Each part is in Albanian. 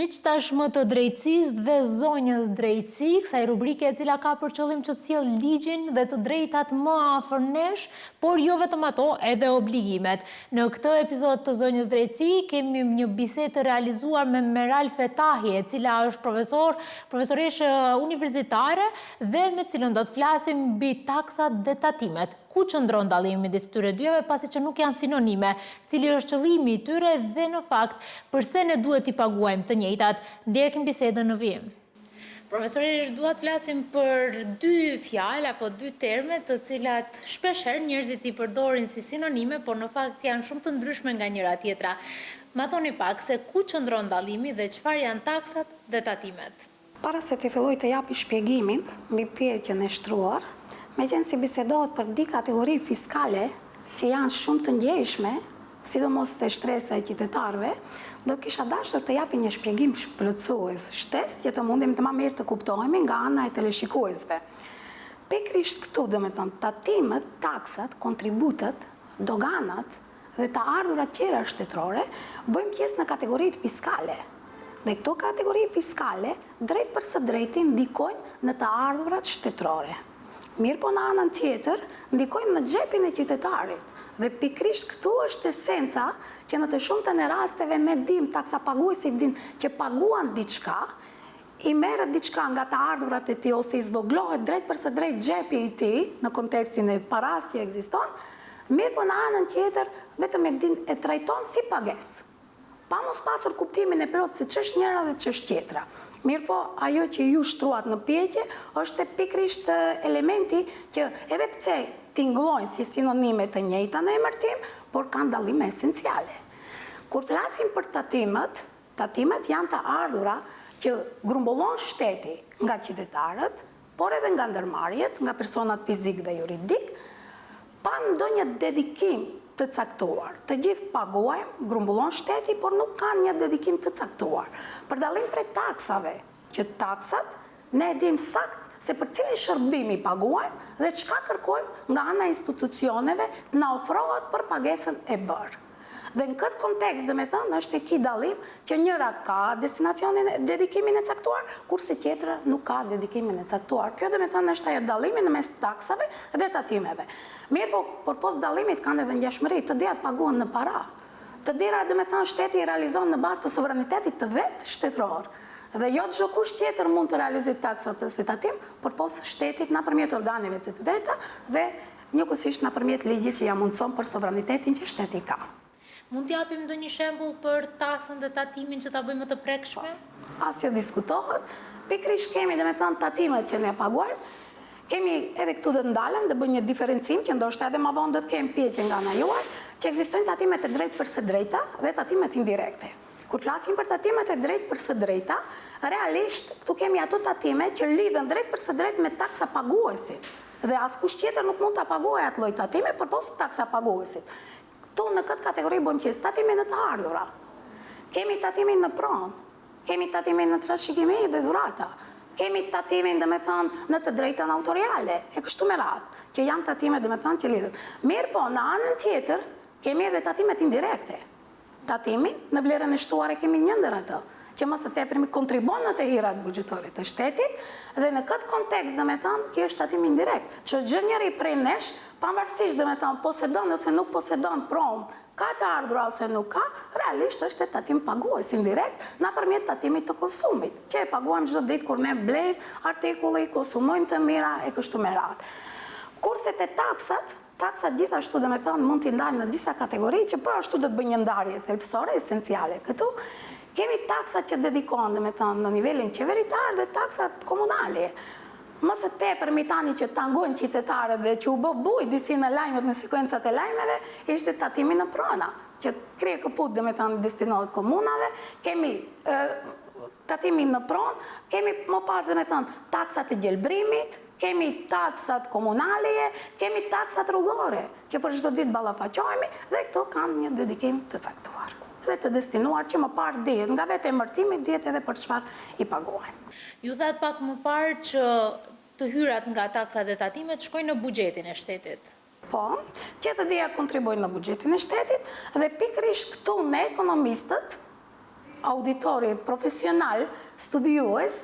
miq, tashmë të drejtësisë dhe zonjës drejtësi, kësaj rubrike e cila ka për qëllim që të sjellë ligjin dhe të drejtat më afër nesh, por jo vetëm ato, edhe obligimet. Në këtë episod të zonjës drejtësi kemi një bisedë të realizuar me Meral Fetahi, e cila është profesoreshë universitare dhe me cilën do të flasim mbi taksat dhe tatimet. Ku qëndron dallimi midis këtyre dyve, pasi që nuk janë sinonime, cili është qëllimi i tyre dhe në fakt përse ne duhet t'i paguajmë të njëjtat. Ndjekim bisedën në vijim. Profesoresh, dua të flasim për dy fjalë apo dy terme të cilat shpeshherë njerëzit i përdorin si sinonime, por në fakt janë shumë të ndryshme nga njëra tjetra. Ma thoni pak se ku qëndron dallimi dhe çfarë janë taksat dhe tatimet. Para se të filloj të japi shpjegimin mbi pyetjen e shtruar, me qenë si bisedohet për di kategori fiskale që janë shumë të ndjeshme, sidomos të shtresa e qytetarëve, do të kisha dashur të japi një shpjegim plotësues, shtesë që të mundemi të më mirë të kuptohemi nga ana e teleshikuesve. Pikërisht këtu, domethënë, tatimet, taksat, kontributet, doganat dhe të ardhurat tjera shtetërore bëjmë pjesë në kategoritë fiskale. Dhe këto kategori fiskale, drejt për së drejti, ndikojnë në të ardhurat shtetërore. Mirë po në anën tjetër, ndikojnë në xhepin e qytetarit. Dhe pikrisht këtu është esenca që në të shumtën e rasteve ne dim, taksapaguesi din që paguan diçka, i merret diçka nga të ardhurat e tij ose i zvoglohet drejt për së drejt xhepi i tij në kontekstin e paras që ekziston, mirë po në anën tjetër vetëm e trajton si pagesë. Pa mos pasur kuptimin e plot se ç'është njëra dhe ç'është tjetra. Mirë po, ajo që ju shtruat në pyetje është pikërisht elementi që edhe pse tingëllojnë si sinonime të njëjta në emërtim, por kanë dallime esenciale. Kur flasim për tatimet, tatimet janë të ardhura që grumbullon shteti nga qytetarët, por edhe nga ndërmarrjet, nga personat fizik dhe juridik, pa ndonjë dedikim të caktuar. Të gjithë paguajmë, grumbullon shteti, por nuk kanë një dedikim të caktuar. Për dallim prej taksave, që taksat ne dim sakt se për cilin shërbim i paguajmë dhe çka kërkojmë nga ana e institucioneve të na ofrohet për pagesën e bërë. Dhe në këtë kontekst, domethënë, është e ky dallim që njëra ka destinacionin, dedikimin e caktuar, kurse tjetra nuk ka dedikimin e caktuar. Kjo domethënë është ajo dallimi në mes taksave dhe tatimeve. Mirë po, përpos dallimit kanë edhe ngjashmëri, të dyat paguhen në para. Të dyra domethënë shteti i realizon në bazë të sovranitetit të vet shtetëror. Dhe jo çdo kush tjetër mund të realizojë taksat ose tatim, përpos shtetit nëpërmjet organeve të veta dhe njëkohësisht nëpërmjet ligjit që ja mundson për sovranitetin që shteti ka. Mund t'japim ndonjë shembull për taksën dhe tatimin që ta bëjmë më të prekshme? Asgjë diskutohet. Pikërisht kemi domethënë tatimet që ne paguajmë. Kemi edhe këtu do të ndalem dhe bëj një diferencim që ndoshta edhe më vonë do të kemi pyetje nga ana juaj, që ekzistojnë tatimet e drejtë për së drejta dhe tatimet indirekte. Kur flasim për tatimet e drejtë për së drejta, realisht këtu kemi ato tatime që lidhen drejt për së drejt me taksa paguesit. Dhe askush tjetër nuk mund ta paguajë atë lloj tatime përpos taksa paguesit. Këtu në këtë kategori bëjmë qesë tatimin në të ardhura. Kemi tatimin në pronë, kemi tatimin në trashëgimi dhe dhurata, kemi tatimin domethënë në të drejtën autoriale, e kështu me radhë, që janë tatime domethënë që lidhen. Mirë po, në anën tjetër, kemi edhe tatimet indirekte. Tatimin në vlerën e shtuar e kemi një ndër atë, që më së tepërmi kontribon në të hirat buxhetore të shtetit, dhe në këtë kontekst, domethënë, kjo është tatim indirekt, që çdo njeri prej nesh, pavarësisht domethënë posedon ose nuk posedon pronë, ka të ardhura ose nuk ka, realisht është tatim pagues indirekt nëpërmjet tatimit të konsumit, që e paguajmë çdo ditë kur ne blejmë artikulle, konsumojmë të mira e kështu me radhë. Kurse te taksat gjithashtu domethënë mund t'i ndajmë në disa kategori që po ashtu do të bëjë një ndarje thelbësore esenciale. Këtu kemi taksat që dedikohen domethënë në nivelin qeveritar dhe taksat komunale. Më së tepërmi tani që tangojnë qytetarët dhe që u bë buj disi në lajmet në sekuencat e lajmeve, ishte tatimi në prona, që krije këput domethënë destinohet komunave, kemi tatimin në pronë, kemi më pas domethënë taksat e gjelbrimit, kemi taksat komunale, kemi taksat rrugore, që për çdo ditë ballafaqohemi dhe këto kanë një dedikim të caktuar dhe të destinuar që më parë dihet nga vetë emërtimi, dihet edhe për çfarë i paguajmë. Ju thatë pak më parë që të hyrat nga taksat dhe tatimet shkojnë në buxhetin e shtetit. Po, që të dhja kontribojnë në buxhetin e shtetit dhe pikërisht këtu ne ekonomistët auditori profesional, studiues,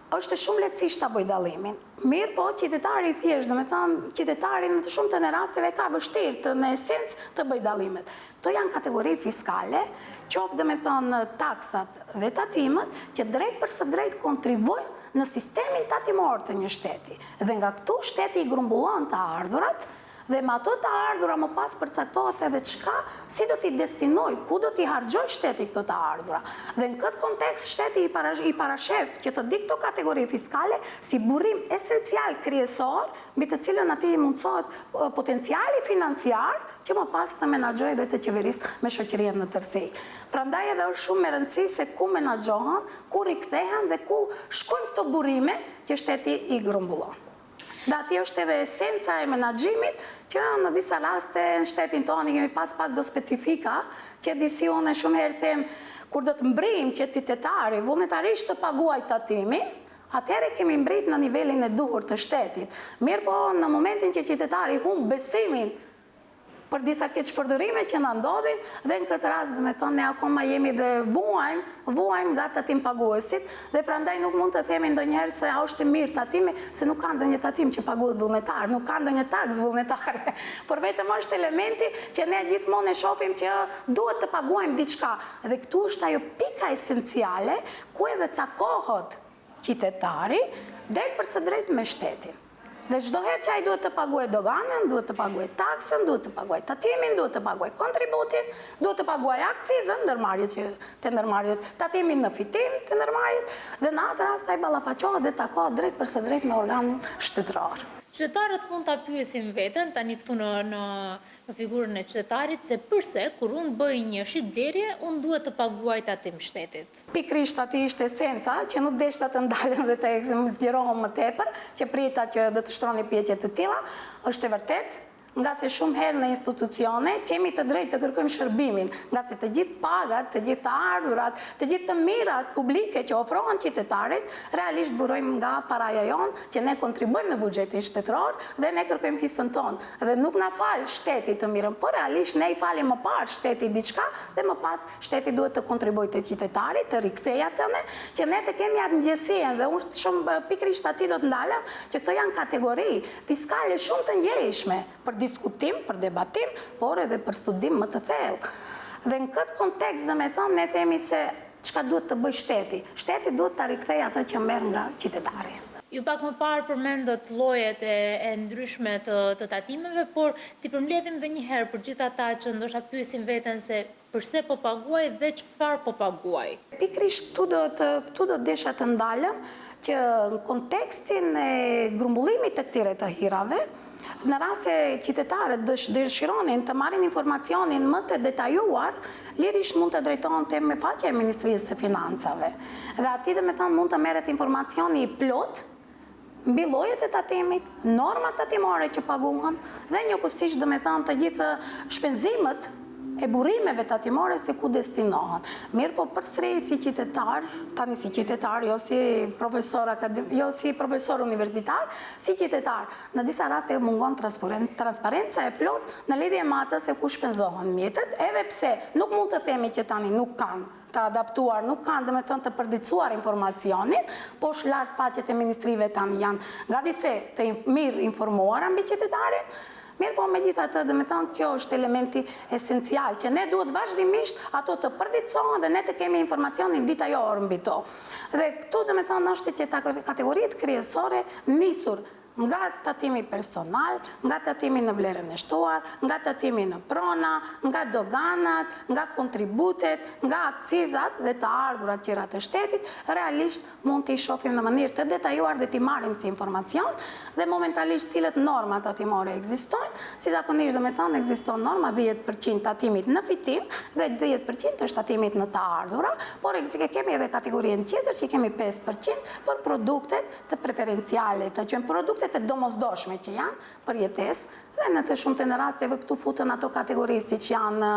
është shumë lehtësisht ta bëj dallimin. Mirë po, qytetari thjesht, do me thënë, qytetari në të shumtën e rasteve ka vështirë në esencë të bëj dallimet. Këto janë kategori fiskale, qoftë do me thënë taksat dhe tatimet, që drejt për së drejt kontribuojnë në sistemin tatimor të një shteti. Dhe nga këtu shteti i grumbullon të ardhurat, dhe me ato të ardhura më pas përcaktohet edhe çka, si do t'i destinoj, ku do t'i harxhoj shteti këto të ardhura. Dhe në këtë kontekst shteti i parashef që të di këto kategori fiskale si burim esencial kryesor, mbi të cilën atij i mundsohet potenciali financiar që më pas të menaxhojë dhe të qeverisë me shoqërinë në tërësi. Prandaj edhe është shumë e rëndësishme se ku menaxhohen, ku rikthehen dhe ku shkojnë këto burime që shteti i grumbullon. Dhe ati është edhe esenca e menaxhimit që në disa raste në shtetin tonë kemi pas pak do specifika që disi unë shumë herë them kur do të mbrim që qytetari vullnetarisht të paguaj tatimin, atëherë kemi mbrit në nivelin e duhur të shtetit. Mirë po në momentin që qytetari humb besimin për disa keqpërdorime që na ndodhin dhe në këtë rast do me thonë ne akoma jemi dhe vuajmë nga tatim paguesit dhe prandaj nuk mund të themi ndonjëherë se a është mirë tatimi se nuk ka ndonjë tatim që paguhet vullnetar, nuk ka ndonjë taks vullnetare, por vetëm është elementi që ne gjithmonë e shohim që duhet të paguajmë diçka dhe këtu është ajo pika esenciale ku edhe takohet qytetari drejt për së drejt me shtetin. Dhe çdo herë që ai duhet të paguajë doganën, duhet të paguajë taksën, duhet të paguajë tatimin, duhet të paguajë kontributin, duhet të paguajë akcizën, ndërmarrjet, tatimin në fitim të ndërmarrjet, dhe në atë rast ai ballafaqohet dhe takohet drejt për së drejt me organin shtetëror. Qytetarët mund ta pyesin veten tani këtu në figurën e qytetarit se përse kur unë bëj një shitblerje, unë duhet të paguaj tatim shtetit. Pikrisht aty ishte esenca që nuk deshta të ndalem dhe të zgjerohem më tepër, që prita që do të shtroni pjekje të tilla, është e vërtetë. Nga se shumë herë në institucione kemi të drejtë të kërkojmë shërbimin, nga se të gjithë pagat, të gjithë të ardhurat, të gjithë të mirat publike që ofrohen qytetarit, realisht burojmë nga paraja jonë që ne kontribuojmë në buxhetin shtetëror dhe ne kërkojmë hisën tonë. Dhe nuk na fal shteti të mirën, por realisht ne i falim më parë shteti diçka dhe më pas shteti duhet të kontribuojë te qytetari, të rikthejë atëne, që ne të kemi atë ndjesinë dhe unë shumë pikrisht aty do të ndalem që këto janë kategori fiskale shumë të ndjeshme për diskutim, për debatim, por edhe për studim më të thellë. Dhe në këtë kontekst dhe me thonë, ne themi se çka duhet të bëj shteti. Shteti duhet të rikthejë atë që merr nga qytetari. Ju pak më parë përmendët llojet e ndryshme të tatimeve, por ti përmbledhim edhe një herë për gjithë ata që ndoshta pyesin veten se përse po paguaj dhe çfarë po paguaj. Pikrisht këtu do desha të ndalem që në kontekstin e grumbullimit të këtyre të hirave, në rast se qytetarët dëshironin të marrin informacionin më të detajuar, lirisht mund të drejtohen te me faqja e Ministrisë së Financave. Dhe aty dhe me thënë mund të merret informacioni i plot mbi llojet e tatimit, normat tatimore që paguhen dhe njëkohësisht do me thënë të gjithë shpenzimet e burimeve tatimore se ku destinohen. Mirë po përsëri si qytetar, tani si qytetar, jo si profesor universitar, si qytetar, në disa raste mungon transparenca e plot në lidhje me atë se ku shpenzohen mjetet, edhe pse nuk mund të themi që tani nuk kanë të adaptuar, nuk kanë dhe me thënë të përdicuar informacionin, po lart faqet e ministrive tani janë nga dise të mirë informuara mbi qytetarin. Mirë po me gjitha të dhe me thënë kjo është elementi esencial që ne duhet vazhdimisht ato të përdicohen dhe ne të kemi informacionin detajor mbi to. Dhe këtu dhe me thënë është që kategoritë kryesore nisur nga tatimi personal, nga tatimi në vlerën e shtuar, nga tatimi në prona, nga doganat, nga kontributet, nga akcizat dhe të ardhurat tjera të shtetit, realisht mund t'i shohim në mënyrë të detajuar dhe t'i marrim si informacion dhe momentalisht cilët norma tatimore ekzistojnë, si zakonisht do me thënë ekziston norma 10% tatimit në fitim dhe 10% është tatimit në të ardhura, por kemi edhe kategorien tjetër që kemi 5% për produktet të preferenciale, të qenë produktet të domosdoshme që janë për jetesë dhe në të shumtë në rasteve këtu futën ato kategori si që janë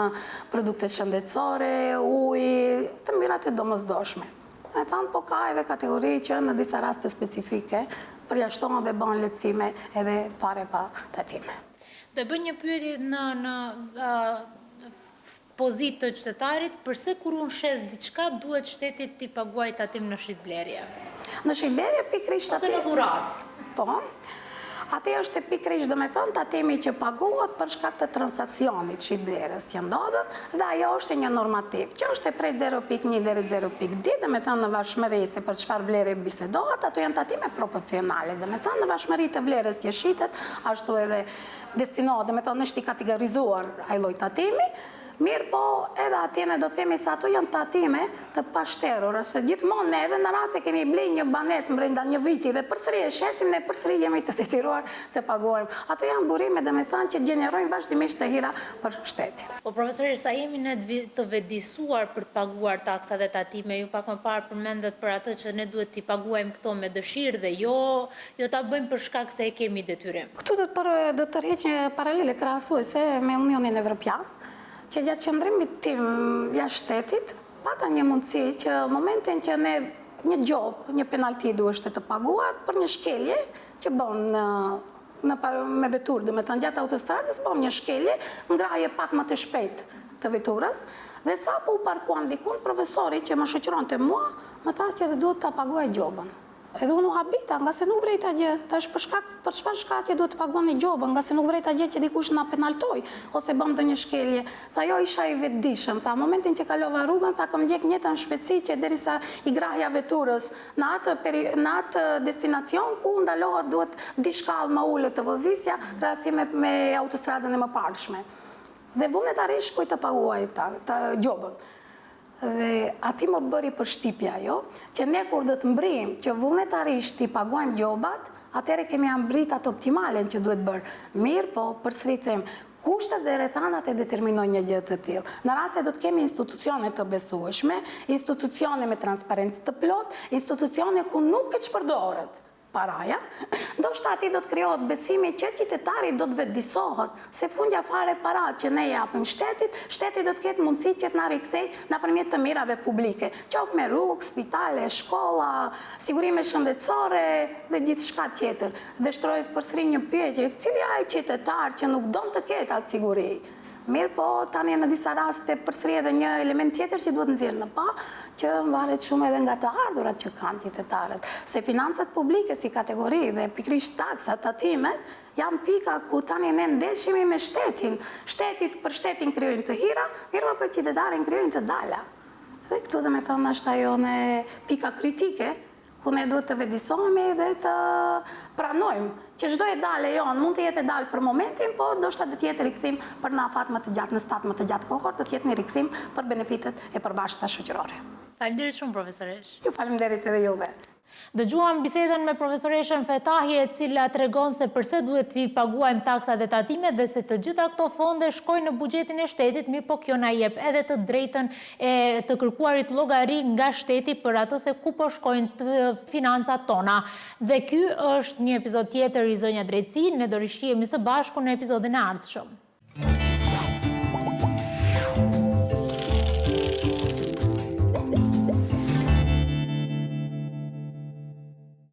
produktet shëndetësore, ujë, të mirat e domosdoshme. Me thanë po ka edhe kategori që në disa raste specifike përjashtohen dhe bën lehtësime edhe fare pa tatime. Do bëj një pyetje pozitë të qytetarit, përse kur unë shes diçka duhet shtetit t'i paguaj tatim në shitblerje? Në shitblerje pikërisht Ose në dhurat? Po, atë është pikërisht do me thënë tatimi që paguhet për shkak të transakcionit shitblerës që ndodhet dhe ajo është një normativ që është prej 0.1 deri 0.2, do me thënë në varshmëri se për çfarë vlere bisedohet, ato janë tatime proporcionale, do me thënë në varshmëri të vlerës që shitet, ashtu edhe destinohet, do me thënë është i kategorizuar ai lloj tatimi. Mirë po, edhe atjene do të themi se ato janë tatime të pashterur, se gjithmonë edhe në rast se kemi blej një banes brenda një viti dhe përsëri e shesim, ne përsëri jemi të detyruar të paguajmë. Ato janë burime dhe me thënë që gjenerojnë vazhdimisht të hira për shtetin. Po profesor, sa jemi ne të vetëdijsuar për të paguar taksat e tatime, ju pak më parë përmendet për atë që ne duhet t'i paguajmë këto me dëshirë dhe jo ta bëjmë për shkak se e kemi detyrim. Këtu do të tërheq një paralele krahasuese me Unionin Evropian, që gjatë qëndrimit tim jashtë shtetit, pata një mundësi që momentin që ne një gjop, një penalti duhet të paguar për një shkelje që bën me veturë, dhe me të gjatë autostradës, bën një shkelje, ngraje pak më të shpejt të veturës, dhe sa po u parkuam dikun, profesori që më shoqëron të mua, më thasë që duhet të paguaj gjobën. Edhe unë u habita, nga se nuk vrejta gjë, tash për çfarë shkatje duhet të paguam një gjobën, nga se nuk vrejta gjë që dikush na penaltoj, ose bëm ndonjë shkelje. Tha jo isha i vetëdijshëm, tha momentin që kalova rrugën, tha kam ndjek njëtën shpejtësi që derisa i grahja veturës në atë destinacion ku ndalohet duhet di shkallë më ulët të vozisja, krahasim me autostradën e mëparshme. Dhe vullnetarisht shkoj të paguaj të gjobën. Dhe ati më bëri për shtipja jo, që ne kur do të mbrim që vullnetarisht i paguajmë gjobat, atëre kemi ambrit atë optimalen që duhet bërë. Mirë po, përsëri them, kushtet dhe rrethanat e determinojnë një gjë të tillë. Në rast se do të kemi institucione të besueshme, institucione me transparencë të plot, institucione ku nuk e çpërdoret paraja, ndoshta ati do të krijohet besimi që qytetari do të vetëdijsohet se fundja fare paratë që ne japim shtetit, shteti do të ketë mundësi që të na rikthej nëpërmjet të mirave publike, qoftë me rrugë, spitale, shkolla, sigurime shëndetësore dhe gjithçka tjetër. Dhe shtrohet përsëri një pyetje, cili ai qytetar që nuk don të ketë atë siguri? Mirë po, tani në disa raste përsëri edhe një element tjetër që duhet nxjerrë në pa, që varet shumë edhe nga të ardhurat që kanë qytetarët. Se financat publike si kategori dhe pikërisht taksat, tatimet, janë pika ku tani ne ndeshemi me shtetin. Për shtetin krijojnë të hira, mirë për qytetarin krijojnë të dala. Dhe këtu dhe me thonë është ajo në pika kritike, ku ne duhet të vetëdijsohemi dhe të pranojmë që çdo e dalë jonë mund të jetë e dalë për momentin, por ndoshta do të jetë rikthim për në afat më të gjatë, në stat më të gjatë kohor, do të jetë një rikthim për benefitet e përbashkëta shoqërore. Faleminderit shumë profesoresh. Ju faleminderit edhe juve. Dëgjuam bisedën me profesoreshën Fetahi, e cila tregon se përse duhet t'i paguajmë taksat e tatimet dhe se të gjitha këto fonde shkojnë në buxhetin e shtetit, mirë po kjo na jep edhe të drejtën e të kërkuarit llogari nga shteti për atë se ku po shkojnë të financat tona. Dhe ky është një episod tjetër i Zonja Drejtësi, ne do rishihemi së bashku në episodin e ardhshëm.